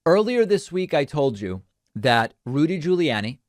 Earlier this week, I told you that Rudy Giuliani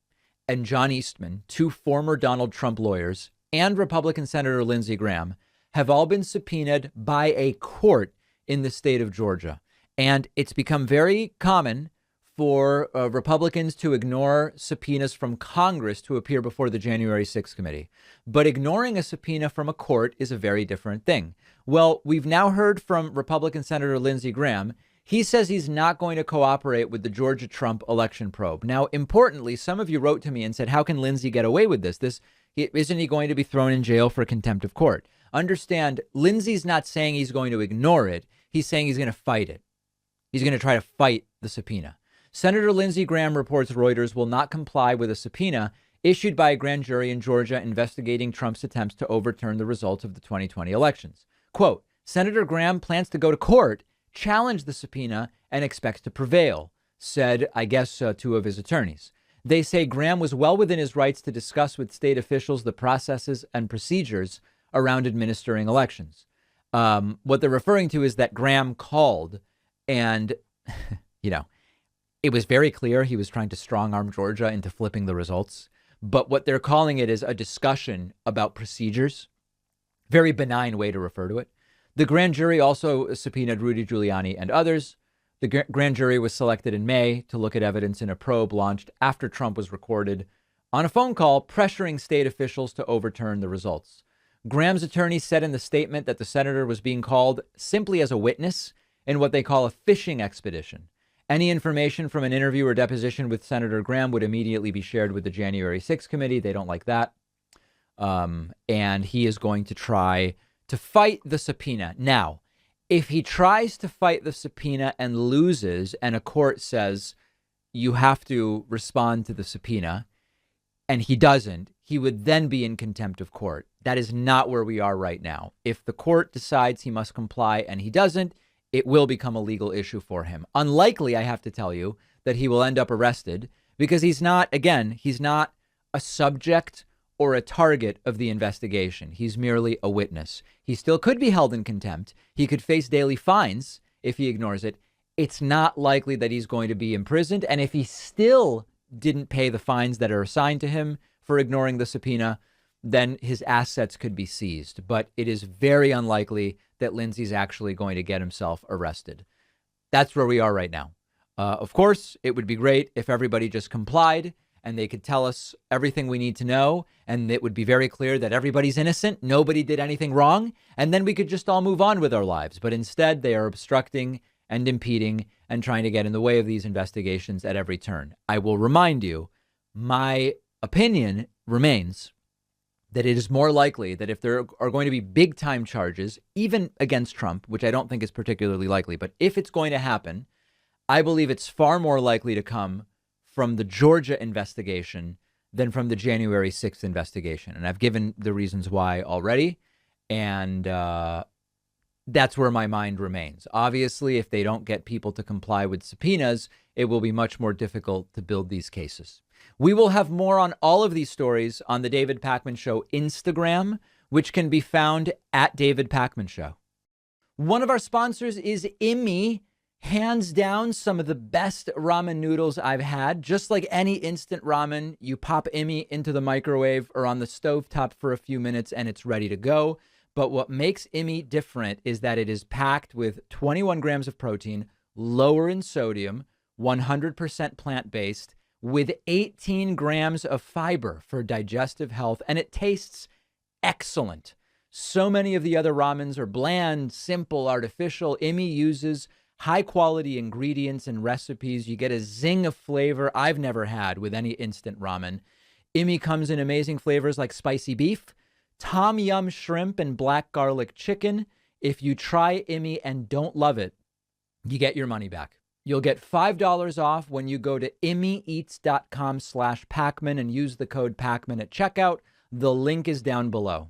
and John Eastman, two former Donald Trump lawyers, and Republican Senator Lindsey Graham have all been subpoenaed by a court in the state of Georgia. And it's become very common for Republicans to ignore subpoenas from Congress to appear before the January 6th committee. But ignoring a subpoena from a court is a very different thing. Well, we've now heard from Republican Senator Lindsey Graham. He says he's not going to cooperate with the Georgia Trump election probe. Now, importantly, some of you wrote to me and said, how can Lindsey get away with this? Isn't he going to be thrown in jail for contempt of court? Understand, Lindsey's not saying he's going to ignore it. He's saying he's going to fight it. He's going to try to fight the subpoena. Senator Lindsey Graham reports Reuters will not comply with a subpoena issued by a grand jury in Georgia investigating Trump's attempts to overturn the results of the 2020 elections. Quote, Senator Graham plans to go to court, challenge the subpoena, and expects to prevail, said, I guess, two of his attorneys. They say Graham was well within his rights to discuss with state officials the processes and procedures around administering elections. What they're referring to is that Graham called and, it was very clear he was trying to strong arm Georgia into flipping the results. But what they're calling it is a discussion about procedures. Very benign way to refer to it. The grand jury also subpoenaed Rudy Giuliani and others. The grand jury was selected in May to look at evidence in a probe launched after Trump was recorded on a phone call pressuring state officials to overturn the results. Graham's attorney said in the statement that the senator was being called simply as a witness in what they call a fishing expedition. Any information from an interview or deposition with Senator Graham would immediately be shared with the January 6th committee. They don't like that. And he is going to try to fight the subpoena. Now, if he tries to fight the subpoena and loses, and a court says you have to respond to the subpoena, and he doesn't, he would then be in contempt of court. That is not where we are right now. If the court decides he must comply and he doesn't, it will become a legal issue for him. Unlikely, I have to tell you, that he will end up arrested because he's not a subject or a target of the investigation. He's merely a witness. He still could be held in contempt. He could face daily fines if he ignores it. It's not likely that he's going to be imprisoned. And if he still didn't pay the fines that are assigned to him for ignoring the subpoena, then his assets could be seized. But it is very unlikely that Lindsey's actually going to get himself arrested. That's where we are right now. Of course, it would be great if everybody just complied and they could tell us everything we need to know. And it would be very clear that everybody's innocent. Nobody did anything wrong. And then we could just all move on with our lives. But instead, they are obstructing and impeding and trying to get in the way of these investigations at every turn. I will remind you, my opinion remains that it is more likely that if there are going to be big time charges, even against Trump, which I don't think is particularly likely, but if it's going to happen, I believe it's far more likely to come from the Georgia investigation than from the January 6th investigation. And I've given the reasons why already. And that's where my mind remains. Obviously, if they don't get people to comply with subpoenas, it will be much more difficult to build these cases. We will have more on all of these stories on the David Pakman Show Instagram, which can be found at David Pakman Show. One of our sponsors is Immi. Hands down, some of the best ramen noodles I've had. Just like any instant ramen, you pop Immi into the microwave or on the stovetop for a few minutes and it's ready to go. But what makes Immi different is that it is packed with 21 grams of protein, lower in sodium, 100% plant-based, with 18 grams of fiber for digestive health, and it tastes excellent. So many of the other ramens are bland, simple, artificial. Immi uses high-quality ingredients and recipes. You get a zing of flavor I've never had with any instant ramen. Immi comes in amazing flavors like spicy beef, tom yum shrimp, and black garlic chicken. If you try Immi and don't love it, you get your money back. You'll get $5 off when you go to immieats.com/Pakman and use the code Pakman at checkout. The link is down below.